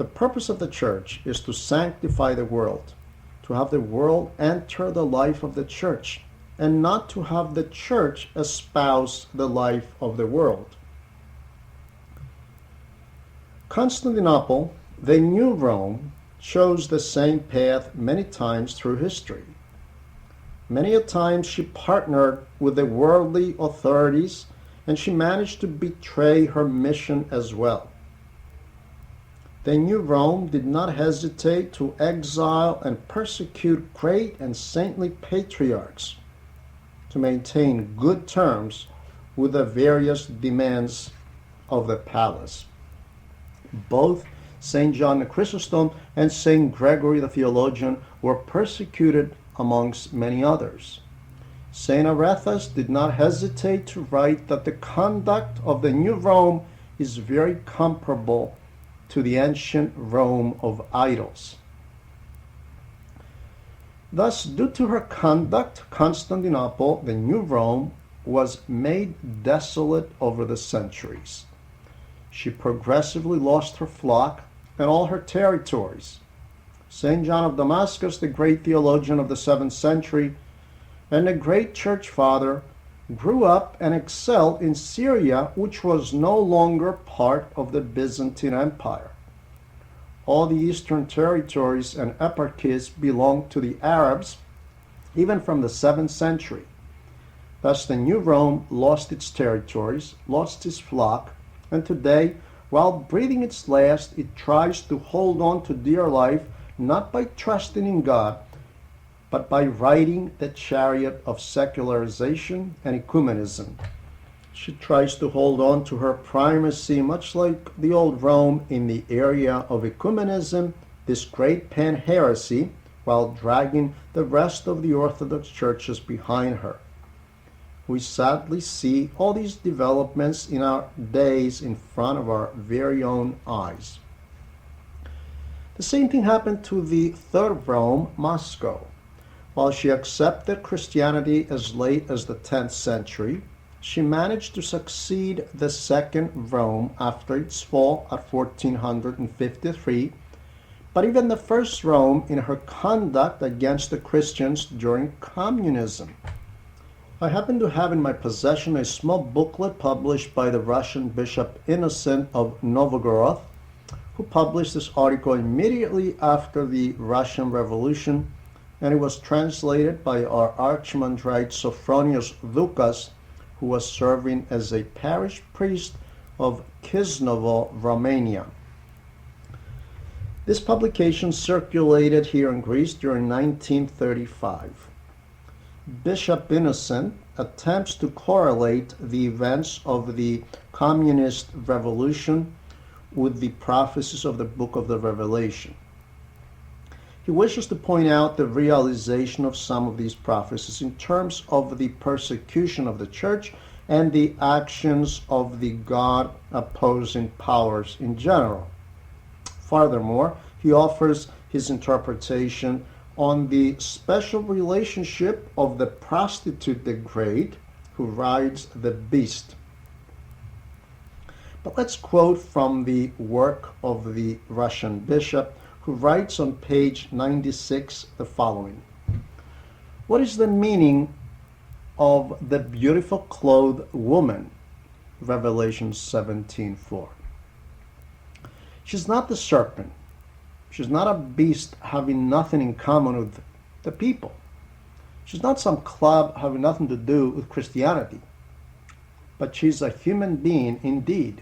The purpose of the church is to sanctify the world, to have the world enter the life of the church, and not to have the church espouse the life of the world. Constantinople, the new Rome, chose the same path many times through history. Many a time she partnered with the worldly authorities, and she managed to betray her mission as well. The new Rome did not hesitate to exile and persecute great and saintly patriarchs to maintain good terms with the various demands of the palace. Both St. John the Chrysostom and St. Gregory the theologian were persecuted amongst many others. St. Arethes did not hesitate to write that the conduct of the new Rome is very comparable to the ancient Rome of idols. Thus, due to her conduct, Constantinople, the new Rome, was made desolate over the centuries. She progressively lost her flock and all her territories. St. John of Damascus, the great theologian of the 7th century, and the great church father, grew up and excelled in Syria, which was no longer part of the Byzantine Empire. All the eastern territories and eparchies belonged to the Arabs, even from the 7th century. Thus the new Rome lost its territories, lost its flock, and today, while breathing its last, it tries to hold on to dear life, not by trusting in God, but by riding the chariot of secularization and ecumenism. She tries to hold on to her primacy, much like the old Rome, in the area of ecumenism, this great pan-heresy, while dragging the rest of the Orthodox churches behind her. We sadly see all these developments in our days in front of our very own eyes. The same thing happened to the third Rome, Moscow. While she accepted Christianity as late as the 10th century, she managed to succeed the second Rome after its fall at 1453, but even the first Rome in her conduct against the Christians during communism. I happen to have in my possession a small booklet published by the Russian Bishop Innocent of Novgorod, who published this article immediately after the Russian Revolution, and it was translated by our Archimandrite Sophronius Doukas, who was serving as a parish priest of Kisnovo, Romania. This publication circulated here in Greece during 1935. Bishop Innocent attempts to correlate the events of the communist revolution with the prophecies of the book of the Revelation. He wishes to point out the realization of some of these prophecies in terms of the persecution of the church and the actions of the God-opposing powers in general. Furthermore, he offers his interpretation on the special relationship of the prostitute the great who rides the beast. But let's quote from the work of the Russian bishop, who writes on page 96 the following. What is the meaning of the beautiful clothed woman? Revelation 17:4. She's not the serpent. She's not a beast having nothing in common with the people. She's not some club having nothing to do with Christianity. But she's a human being indeed,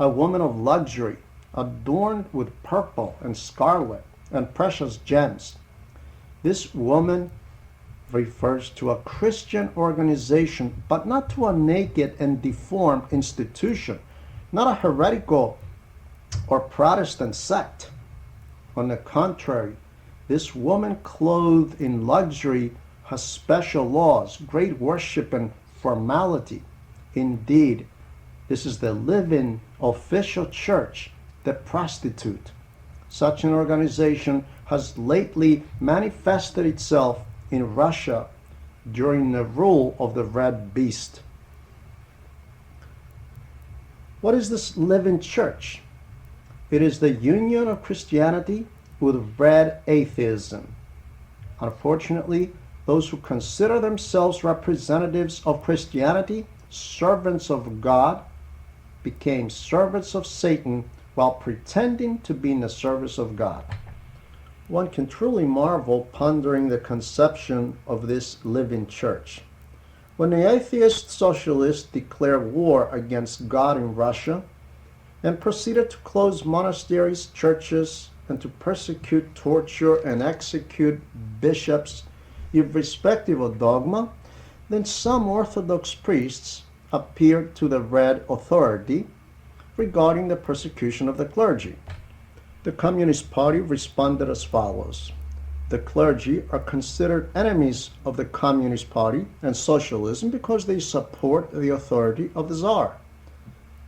a woman of luxury, adorned with purple and scarlet and precious gems. This woman refers to a Christian organization, but not to a naked and deformed institution, not a heretical or Protestant sect. On the contrary, this woman clothed in luxury has special laws, great worship and formality. Indeed, this is the living official church, the prostitute. Such an organization has lately manifested itself in Russia during the rule of the Red Beast. What is this living church? It is the union of Christianity with red atheism. Unfortunately, those who consider themselves representatives of Christianity, servants of God, became servants of Satan while pretending to be in the service of God. One can truly marvel pondering the conception of this living church. When the atheist socialists declared war against God in Russia and proceeded to close monasteries, churches, and to persecute, torture, and execute bishops irrespective of dogma, then some Orthodox priests appeared to the Red Authority regarding the persecution of the clergy. The Communist Party responded as follows. The clergy are considered enemies of the Communist Party and socialism because they support the authority of the Tsar.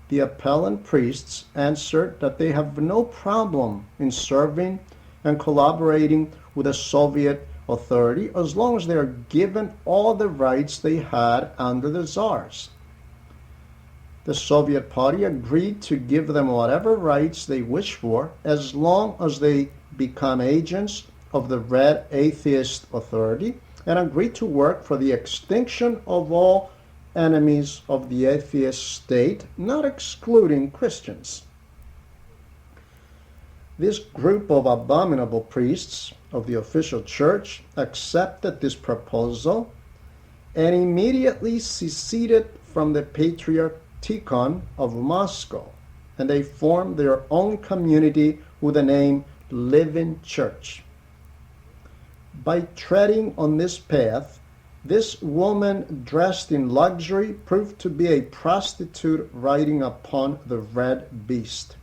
The appellant priests answered that they have no problem in serving and collaborating with the Soviet authority as long as they are given all the rights they had under the Tsars. The Soviet Party agreed to give them whatever rights they wish for as long as they become agents of the Red Atheist Authority and agreed to work for the extinction of all enemies of the atheist state, not excluding Christians. This group of abominable priests of the official church accepted this proposal and immediately seceded from the Patriarchate of Moscow, and they formed their own community with the name Living Church. By treading on this path, this woman dressed in luxury proved to be a prostitute riding upon the red beast.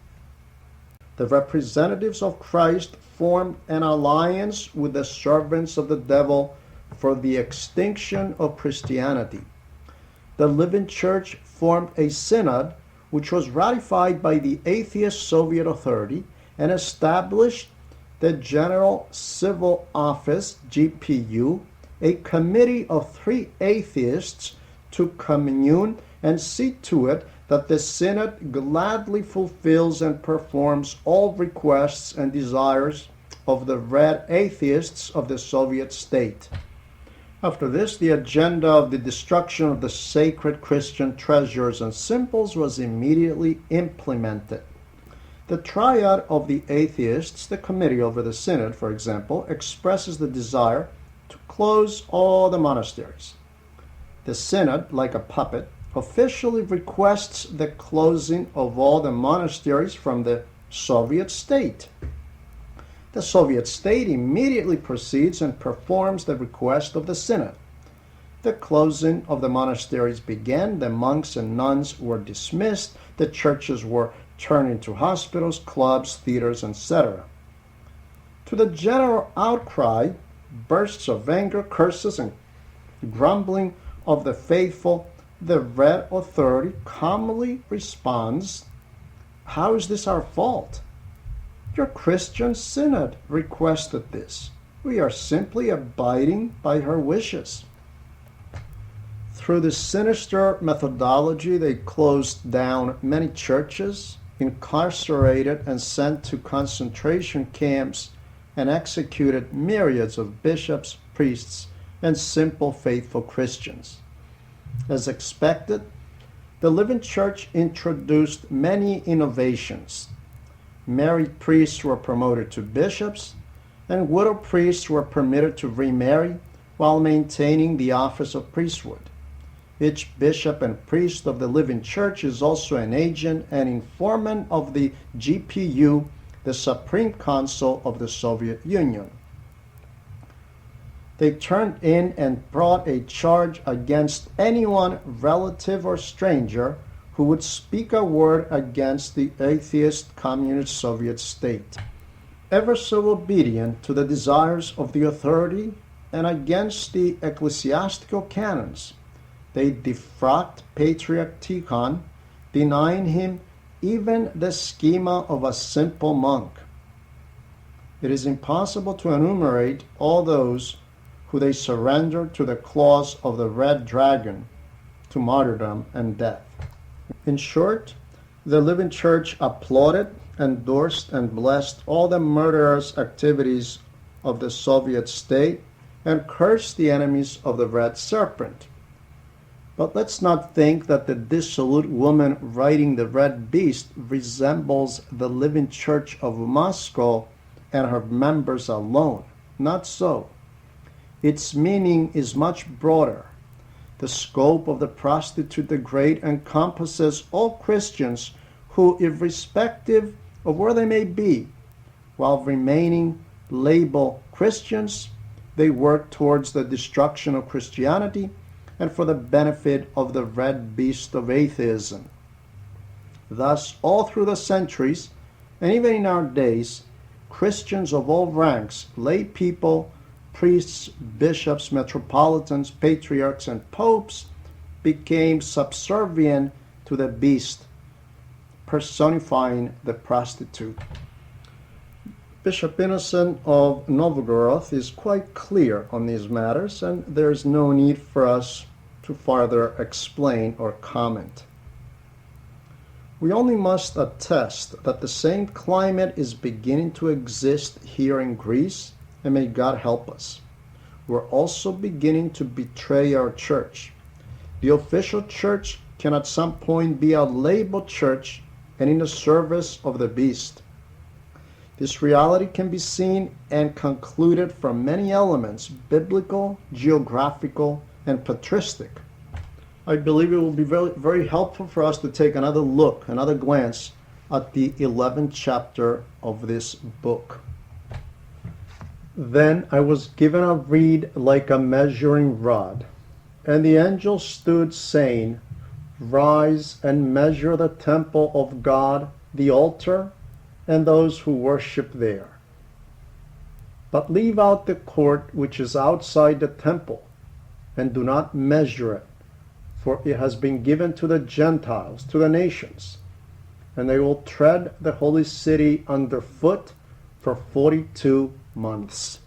The representatives of Christ formed an alliance with the servants of the devil for the extinction of Christianity. The Living Church formed a synod which was ratified by the atheist Soviet authority and established the General Civil Office, GPU, a committee of 3 atheists to commune and see to it that the synod gladly fulfills and performs all requests and desires of the red atheists of the Soviet state. After this, the agenda of the destruction of the sacred Christian treasures and symbols was immediately implemented. The triad of the atheists, the committee over the synod, for example, expresses the desire to close all the monasteries. The synod, like a puppet, officially requests the closing of all the monasteries from the Soviet state. The Soviet state immediately proceeds and performs the request of the synod. The closing of the monasteries began, the monks and nuns were dismissed, the churches were turned into hospitals, clubs, theaters, etc. To the general outcry, bursts of anger, curses, and grumbling of the faithful, the Red Authority calmly responds, "How is this our fault? Your Christian synod requested this. We are simply abiding by her wishes." Through this sinister methodology, they closed down many churches, incarcerated and sent to concentration camps, and executed myriads of bishops, priests, and simple faithful Christians. As expected, the Living Church introduced many innovations. Married priests were promoted to bishops, and widow priests were permitted to remarry while maintaining the office of priesthood. Each bishop and priest of the Living Church is also an agent and informant of the GPU, the Supreme Council of the Soviet Union. They turned in and brought a charge against anyone, relative or stranger, who would speak a word against the atheist communist Soviet state. Ever so obedient to the desires of the authority and against the ecclesiastical canons, they defrocked Patriarch Tikhon, denying him even the schema of a simple monk. It is impossible to enumerate all those who they surrendered to the claws of the Red Dragon, to martyrdom and death. In short, the Living Church applauded endorsed and blessed all the murderous activities of the Soviet state and cursed the enemies of the Red Serpent. But let's not think that the dissolute woman riding the red beast resembles the living Church of Moscow and her members alone. Not so. Its meaning is much broader. The scope of the prostitute the great encompasses all Christians who, irrespective of where they may be, while remaining labeled Christians, they work towards the destruction of Christianity and for the benefit of the red beast of atheism. Thus, all through the centuries, and even in our days, Christians of all ranks, lay people, priests, bishops, metropolitans, patriarchs, and popes, became subservient to the beast, personifying the prostitute. Bishop Innocent of Novgorod is quite clear on these matters, and there is no need for us to further explain or comment. We only must attest that the same climate is beginning to exist here in Greece, and may God help us. We're also beginning to betray our church. The official church can at some point be a labeled church and in the service of the beast. This reality can be seen and concluded from many elements, biblical, geographical, and patristic. I believe it will be very, very helpful for us to take another look, another glance at the 11th chapter of this book. Then I was given a reed like a measuring rod, and the angel stood saying, "Rise and measure the temple of God, the altar, and those who worship there. But leave out the court which is outside the temple, and do not measure it, for it has been given to the Gentiles, to the nations, and they will tread the holy city underfoot for 42 months."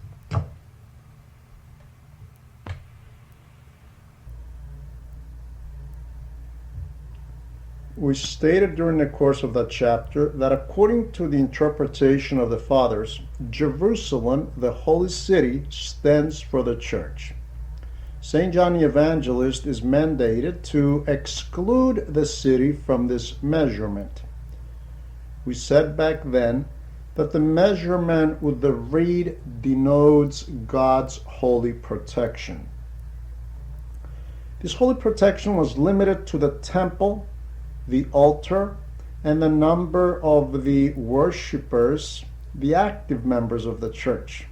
We stated during the course of that chapter that according to the interpretation of the Fathers, Jerusalem, the holy city, stands for the church. St. John the Evangelist is mandated to exclude the city from this measurement. We said back then that the measurement with the reed denotes God's holy protection. This holy protection was limited to the temple, the altar, and the number of the worshippers, the active members of the church.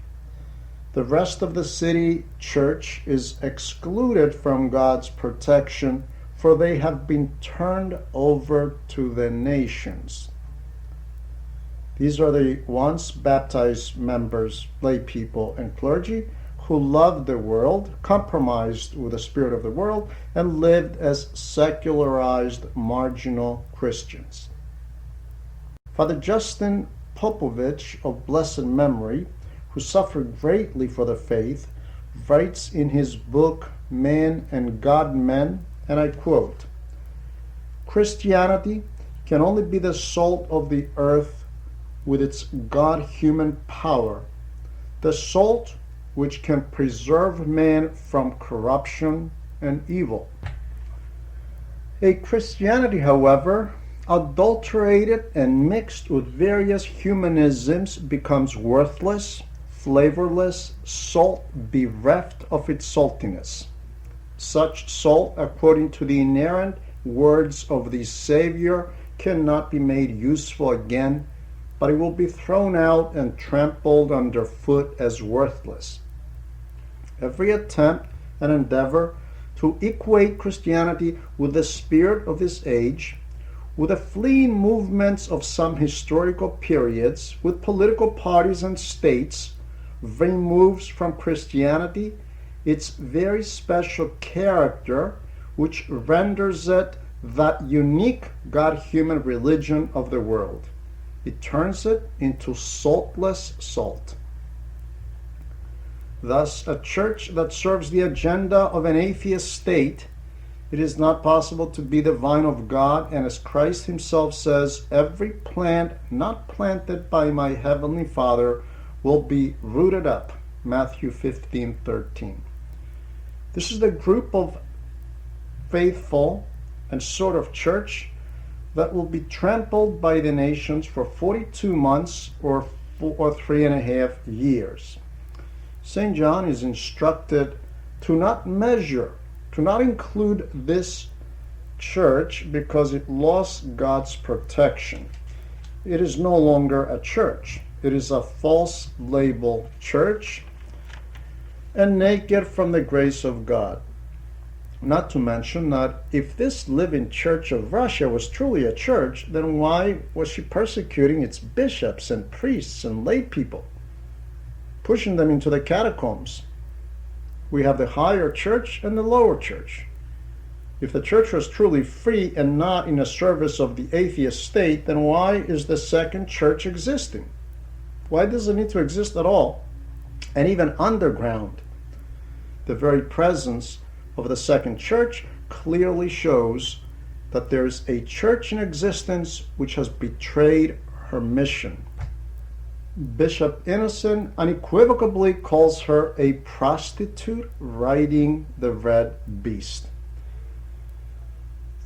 The rest of the city church is excluded from God's protection, for they have been turned over to the nations. These are the once baptized members, lay people, and clergy who loved the world, compromised with the spirit of the world, and lived as secularized, marginal Christians. Father Justin Popovich of blessed memory, who suffered greatly for the faith, writes in his book Man and God Men, and I quote, "Christianity can only be the salt of the earth with its God-human power, the salt which can preserve man from corruption and evil. A Christianity, however, adulterated and mixed with various humanisms becomes worthless, flavorless, salt bereft of its saltiness. Such salt, according to the inerrant words of the Savior, cannot be made useful again, but it will be thrown out and trampled underfoot as worthless. Every attempt and endeavor to equate Christianity with the spirit of this age, with the fleeing movements of some historical periods, with political parties and states, removes from Christianity its very special character, which renders it that unique God-human religion of the world. It turns it into saltless salt. Thus, a church that serves the agenda of an atheist state It is not possible to be the vine of God, and as Christ himself says, every plant not planted by my heavenly Father will be rooted up. Matthew 15:13. This is the group of faithful and sort of church that will be trampled by the nations for 42 months or 3.5 years. St. John is instructed to not measure, to not include this church because it lost God's protection. It is no longer a church. It is a false label church and naked from the grace of God. Not to mention that if this living church of Russia was truly a church, then why was she persecuting its bishops and priests and lay people, pushing them into the catacombs? We have the higher church and the lower church. If the church was truly free and not in a service of the atheist state, then why is the second church existing? Why does it need to exist at all? And even underground. The very presence of the second church clearly shows that there is a church in existence which has betrayed her mission. Bishop Innocent unequivocally calls her a prostitute riding the red beast.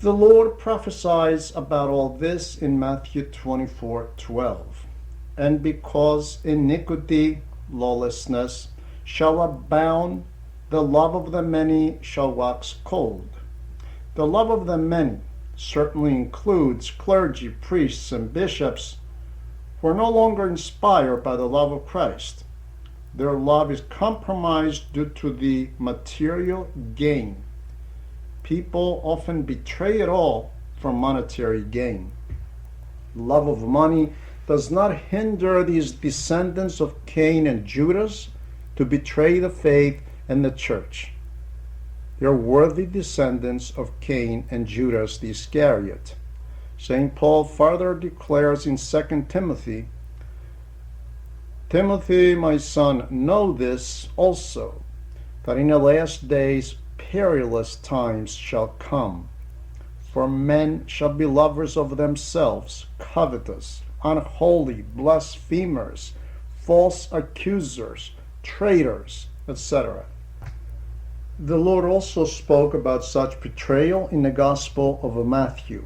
The Lord prophesies about all this in Matthew 24:12. And because iniquity, lawlessness, shall abound, the love of the many shall wax cold. The love of the many certainly includes clergy, priests, and bishops who are no longer inspired by the love of Christ. Their love is compromised due to the material gain. People often betray it all for monetary gain. Love of money does not hinder these descendants of Cain and Judas to betray the faith and the church. They are worthy descendants of Cain and Judas the Iscariot. St. Paul further declares in 2 Timothy, Timothy, my son, know this also, that in the last days perilous times shall come. For men shall be lovers of themselves, covetous, unholy, blasphemers, false accusers, traitors, etc. The Lord also spoke about such betrayal in the Gospel of Matthew.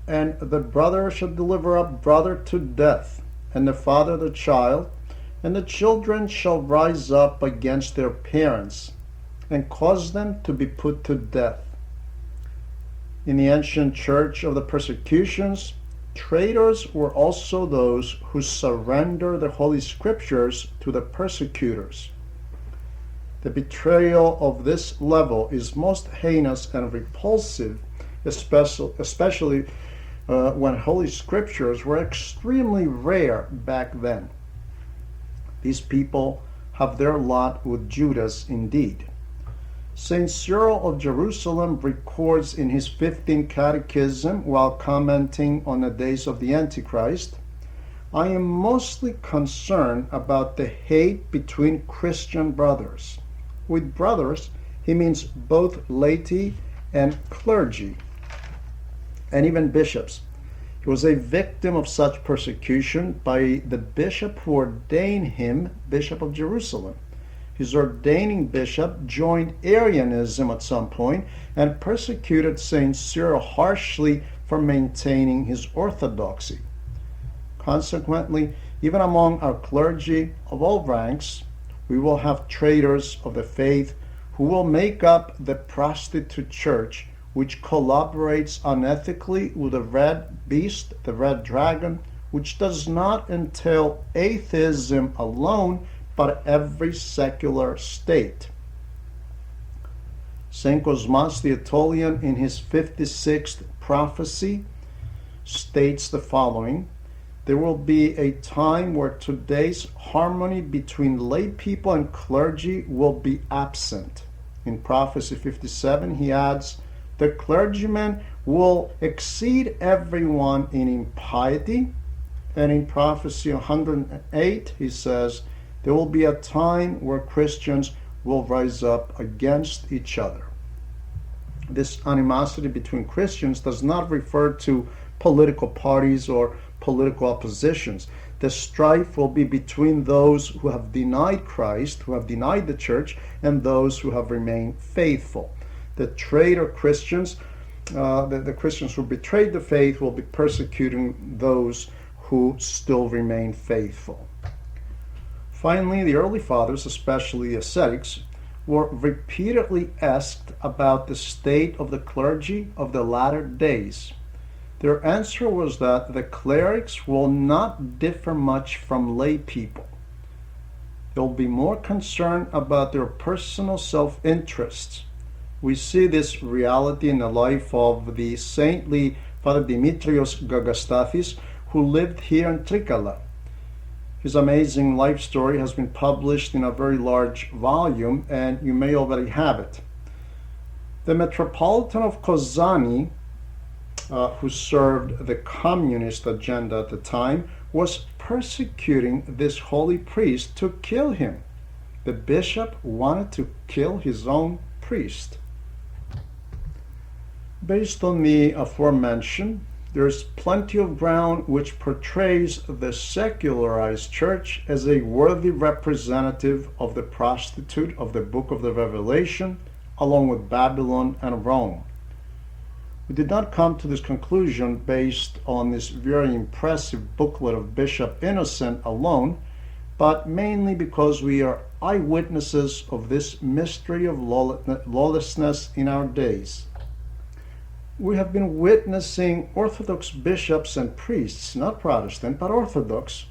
And the brother shall deliver up brother to death, and the father the child, and the children shall rise up against their parents, and cause them to be put to death. In the ancient church of the persecutions, traitors were also those who surrender the Holy Scriptures to the persecutors. The betrayal of this level is most heinous and repulsive, especially when Holy Scriptures were extremely rare back then. These people have their lot with Judas indeed. St. Cyril of Jerusalem records in his 15th Catechism, while commenting on the days of the Antichrist, I am mostly concerned about the hate between Christian brothers. With brothers, he means both laity and clergy, and even bishops. He was a victim of such persecution by the bishop who ordained him Bishop of Jerusalem. His ordaining bishop joined Arianism at some point and persecuted St. Cyril harshly for maintaining his orthodoxy. Consequently, even among our clergy of all ranks, we will have traitors of the faith who will make up the prostitute church which collaborates unethically with the red beast, the red dragon, which does not entail atheism alone, but every secular state. St. Cosmas the Aetolian, in his 56th prophecy, states the following: there will be a time where today's harmony between lay people and clergy will be absent. In prophecy 57, he adds, the clergyman will exceed everyone in impiety. And in prophecy 108, he says, there will be a time where Christians will rise up against each other. This animosity between Christians does not refer to political parties or political oppositions. The strife will be between those who have denied Christ, who have denied the church, and those who have remained faithful. The traitor Christians, the Christians who betrayed the faith, will be persecuting those who still remain faithful. Finally, the early fathers, especially the ascetics, were repeatedly asked about the state of the clergy of the latter days. Their answer was that the clerics will not differ much from lay people. They'll be more concerned about their personal self-interests. We see this reality in the life of the saintly Father Dimitrios Gagastathis, who lived here in Trikala. His amazing life story has been published in a very large volume, and you may already have it. The Metropolitan of Kozani, who served the communist agenda at the time, was persecuting this holy priest to kill him. The bishop wanted to kill his own priest. Based on the aforementioned, there's plenty of ground which portrays the secularized church as a worthy representative of the prostitute of the book of the Revelation, along with Babylon and Rome. We did not come to this conclusion based on this very impressive booklet of Bishop Innocent alone, but mainly because we are eyewitnesses of this mystery of lawlessness in our days. We have been witnessing Orthodox bishops and priests, not Protestant, but Orthodox,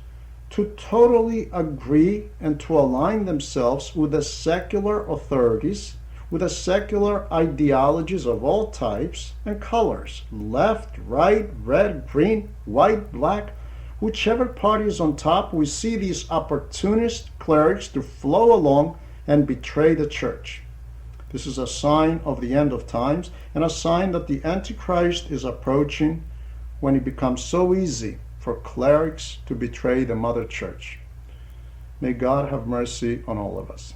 to totally agree and to align themselves with the secular authorities, with the secular ideologies of all types and colors, left, right, red, green, white, black. Whichever party is on top, we see these opportunist clerics to flow along and betray the church. This is a sign of the end of times and a sign that the Antichrist is approaching, when it becomes so easy for clerics to betray the mother church. May God have mercy on all of us.